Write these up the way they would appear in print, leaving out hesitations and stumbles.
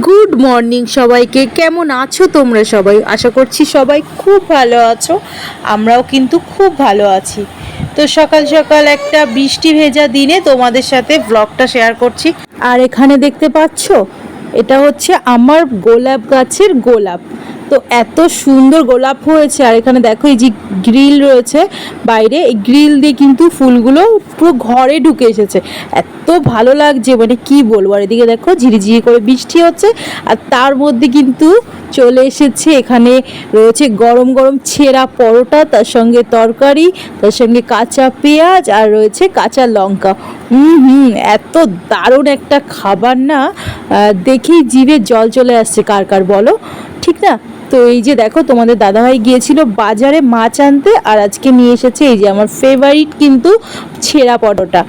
Good morning সবাইকে। কেমন আছো তোমরা সবাই? আশা করছি সবাই খুব ভালো আছো। আমরাও কিন্তু খুব ভালো আছি। তো সকাল সকাল একটা বৃষ্টি ভেজা দিনে তোমাদের সাথে ব্লগটা শেয়ার করছি। আর এখানে দেখতে পাচ্ছ, এটা হচ্ছে আমার গোলাপ গাছের গোলাপ। তো এত সুন্দর গোলাপ হয়েছে। আর এখানে দেখো এই যে গ্রিল রয়েছে বাইরে, এই গ্রিল দিয়ে কিন্তু ফুলগুলো পুরো ঘরে ঢুকে এসেছে। এত ভালো লাগছে, মানে কি বলবো। আর এদিকে দেখো ঝিরিঝিরি করে বৃষ্টি হচ্ছে, আর তার মধ্যে কিন্তু চলে এসেছে, এখানে রয়েছে গরম গরম ছেঁড়া পরোটা, তার সঙ্গে তরকারি, তার সঙ্গে কাঁচা পেঁয়াজ, আর রয়েছে কাঁচা লঙ্কা। এত দারুণ একটা খাবার না, দেখেই জিভে জল চলে আসছে। কার কার বলো, ঠিক না? তো এই যে দেখো, তোমাদের দাদাভাই গিয়েছিল বাজারে মাছ আনতে, আর আজকে নিয়ে এসেছে এই যে আমার ফেভারিট কিন্তু ছেঁড়া পরোটা।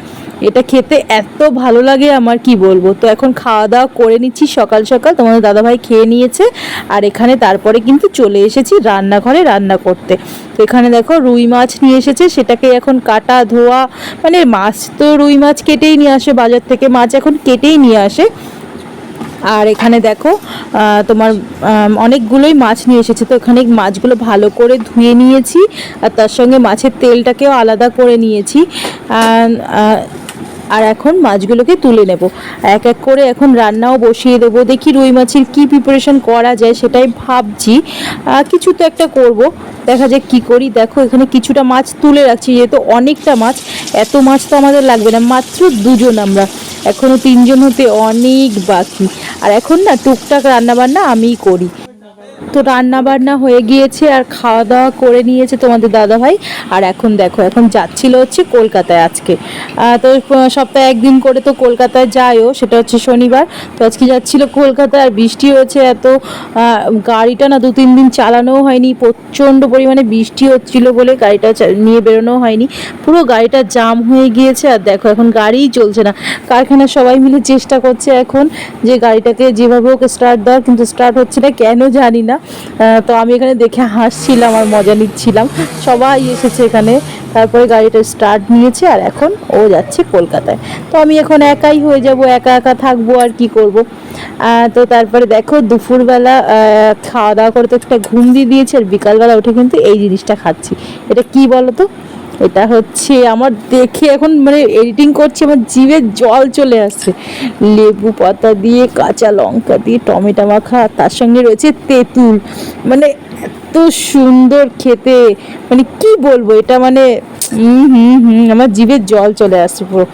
এটা খেতে এত ভালো লাগে আমার, কি বলবো। তো এখন খাওয়া দাওয়া করে নিচ্ছি সকাল সকাল। তোমাদের দাদাভাই খেয়ে নিয়েছে, আর এখানে তারপরে কিন্তু চলে এসেছি রান্নাঘরে রান্না করতে। তো এখানে দেখো রুই মাছ নিয়ে এসেছে, সেটাকে এখন কাটা ধোয়া, মানে মাছ তো রুই মাছ কেটেই নিয়ে আসে বাজার থেকে, মাছ এখন কেটেই নিয়ে আসে। আর এখানে দেখো তোমার অনেকগুলোই মাছ নিয়ে এসেছে। তো এখানে মাছগুলো ভালো করে ধুয়ে নিয়েছি, আর তার সঙ্গে মাছের তেলটাকেও আলাদা করে নিয়েছি। আর এখন মাছগুলোকে তুলে নেব, এক এক করে এখন রান্নাও বসিয়ে দেবো। দেখি রুই মাছের কী প্রিপারেশন করা যায় সেটাই ভাবছি। কিছু তো একটা করব, দেখা যাক কী করি। দেখো এখানে কিছুটা মাছ তুলে রাখছি, যেহেতু অনেকটা মাছ। এত মাছ তো আমাদের লাগবে না, মাত্র দুজন আমরা, এখনও তিনজন হতে অনেক বাকি। আর এখন না টুকটাক রান্নাবান্না আমিই করি। তো রান্না বান্না হয়ে গিয়েছে, আর খাওয়া দাওয়া করে নিয়েছে তোমাদের দাদাভাই। আর এখন দেখো, এখন যাচ্ছিল হচ্ছে কলকাতায় আজকে। তো সপ্তাহে একদিন করে তো কলকাতায় যায়ও, সেটা হচ্ছে শনিবার। তো আজকে যাচ্ছিল কলকাতায়, আর বৃষ্টি হয়েছে এত, গাড়িটা না 2-3 দিন চালানোও হয়নি, প্রচণ্ড পরিমাণে বৃষ্টি হচ্ছিল বলে গাড়িটা নিয়ে বেরোনোও হয়নি। পুরো গাড়িটা জাম হয়ে গিয়েছে। আর দেখো এখন গাড়িই চলছে না। কারখানার সবাই মিলে চেষ্টা করছে এখন যে গাড়িটাকে যেভাবে ওকে স্টার্ট দেওয়ার, কিন্তু স্টার্ট হচ্ছে না, কেন জানি না। তো আমি এখানে দেখে হাসছিলাম আর মজা নিচ্ছিলাম। সবাই এসেছে এখানে, তারপরে গাড়িটা স্টার্ট নিয়েছে, আর এখন ও যাচ্ছে কলকাতায়। তো আমি এখন একাই হয়ে যাব, একা একা থাকবো, আর কি করব। তো তারপরে দেখো দুপুরবেলা খাওয়া দাওয়া করে তো একটা ঘুম দিয়ে দিয়েছে, আর বিকালবেলা উঠে কিন্তু এই জিনিসটা খাচ্ছি। এটা কি বলো তো? এটা হচ্ছে আমার, দেখে এখন মানে এডিটিং করছি, আমার জিভে জল চলে আসছে। লেবু পাতা দিয়ে, কাঁচা লঙ্কা দিয়ে, টমেটো মাখা, তার সঙ্গে রয়েছে তেঁতুল, মানে এত সুন্দর খেতে, মানে কি বলবো। এটা মানে আমার জিভে জল চলে আসছে পুরো।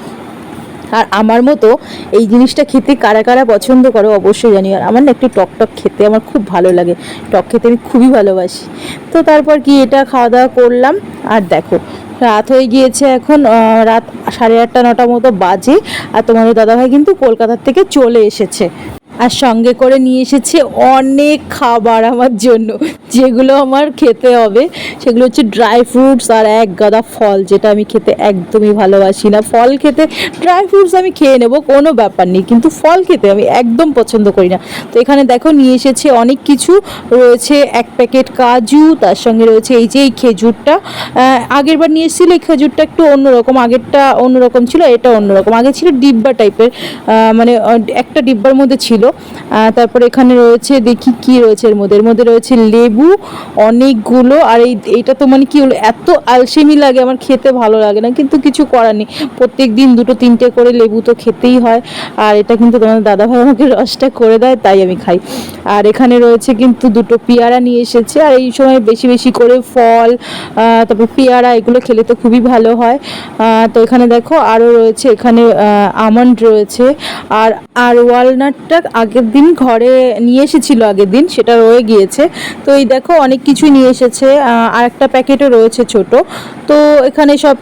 আর আমার মতো এই জিনিসটা খেতে কারা কারা পছন্দ করো অবশ্যই জানি। আর আমার না একটু টক টক খেতে আমার খুব ভালো লাগে, টক খেতে আমি খুবই ভালোবাসি। তো তারপর কি এটা খাওয়া দাওয়া করলাম। আর দেখো রাত হয়ে গিয়েছে, এখন রাত 8:30-9টা মতো বাজে। আর তোমাদের দাদাভাই কিন্তু কলকাতার থেকে চলে এসেছে, আর সঙ্গে করে নিয়ে এসেছে অনেক খাবার আমার জন্য, যেগুলো আমার খেতে হবে। সেগুলো হচ্ছে ড্রাই ফ্রুটস আর এক গাদা ফল, যেটা আমি খেতে একদমই ভালোবাসি না। ফল খেতে, ড্রাই ফ্রুটস আমি খেয়ে নেবো, কোনো ব্যাপার নেই, কিন্তু ফল খেতে আমি একদম পছন্দ করি না। তো এখানে দেখো নিয়ে এসেছে অনেক কিছু, রয়েছে 1 প্যাকেট কাজু, তার সঙ্গে রয়েছে এই যে এই খেজুরটা। আগের বার নিয়ে এসেছিল এই খেজুরটা একটু অন্যরকম, আগেরটা অন্যরকম ছিল, এটা অন্যরকম। আগে ছিল ডিব্বা টাইপের, মানে একটা ডিব্বার মধ্যে ছিল। তারপরে এখানে রয়েছে, দেখি কি রয়েছে এর মধ্যে। এর মধ্যে রয়েছে লেবু অনেকগুলো। আর এইটা তো মানে কি হলো, এত আলসেমি লাগে আমার, খেতে ভালো লাগে না, কিন্তু কিছু করার নেই। প্রত্যেক দিন 2-3টে করে লেবু তো খেতেই হয়। আর এটা কিন্তু তোমাদের দাদাভাই আমাকে রসটা করে দেয়, তাই আমি খাই। আর এখানে রয়েছে কিন্তু 2টো পেয়ারা নিয়ে এসেছে। আর এই সময় বেশি বেশি করে ফল, তারপর পেয়ারা, এগুলো খেলে তো খুবই ভালো হয়। তো এখানে দেখো আরও রয়েছে, এখানে আমন্ড রয়েছে, আর আর ওয়ালনাটটা আগের দিন ঘরে নিয়ে এসেছিল, আগের দিন সেটা রয়ে গিয়েছে। তো এই দেখো অনেক কিছুই নিয়ে এসেছে, আর একটা প্যাকেটও রয়েছে ছোট। তো এখানে সব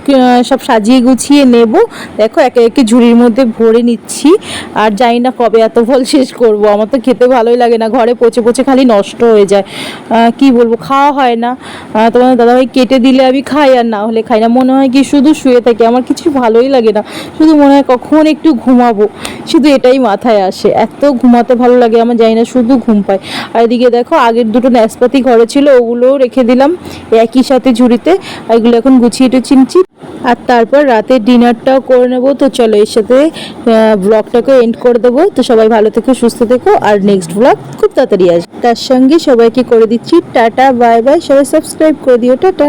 সব সাজিয়ে গুছিয়ে নেব। দেখো একে একে ঝুড়ির মধ্যে ভরে নিচ্ছি। আর জানি না কবে এত ফল শেষ করব, আমার তো খেতে ভালোই লাগে না, ঘরে পচে পচে খালি নষ্ট হয়ে যায়। কি বলবো, খাওয়া হয় না। তোমার দাদাভাই কেটে দিলে আমি খাই, আর না হলে খাই না। মনে হয় কি শুধু শুয়ে থাকি, আমার কিছু ভালোই লাগে না, শুধু মনে হয় কখন একটু ঘুমাবো, শুধু এটাই মাথায় আসে। এত ঘুমাতে ভালো লাগে আমার, জানি না, শুধু ঘুম পায়। আর এদিকে দেখো আগের 2টো নাশপাতি ঘরে ছিল, ওগুলোও রেখে দিলাম একই সাথে ঝুড়িতে। এগুলো এখন এখন গুছিয়ে টুছিয়ে নিচ্ছি, আর তারপর রাতের ডিনারটাও করে নেবো। তো চলো এর সাথে ব্লগটাকে এন্ড করে দেবো। তো সবাই ভালো থেকো, সুস্থ থেকো, আর নেক্সট ব্লগ খুব তাড়াতাড়ি আসবে। তার সঙ্গে সবাইকে করে দিচ্ছি টাটা, বাই বাই। সবাই সাবস্ক্রাইব করে দিও, টাটা।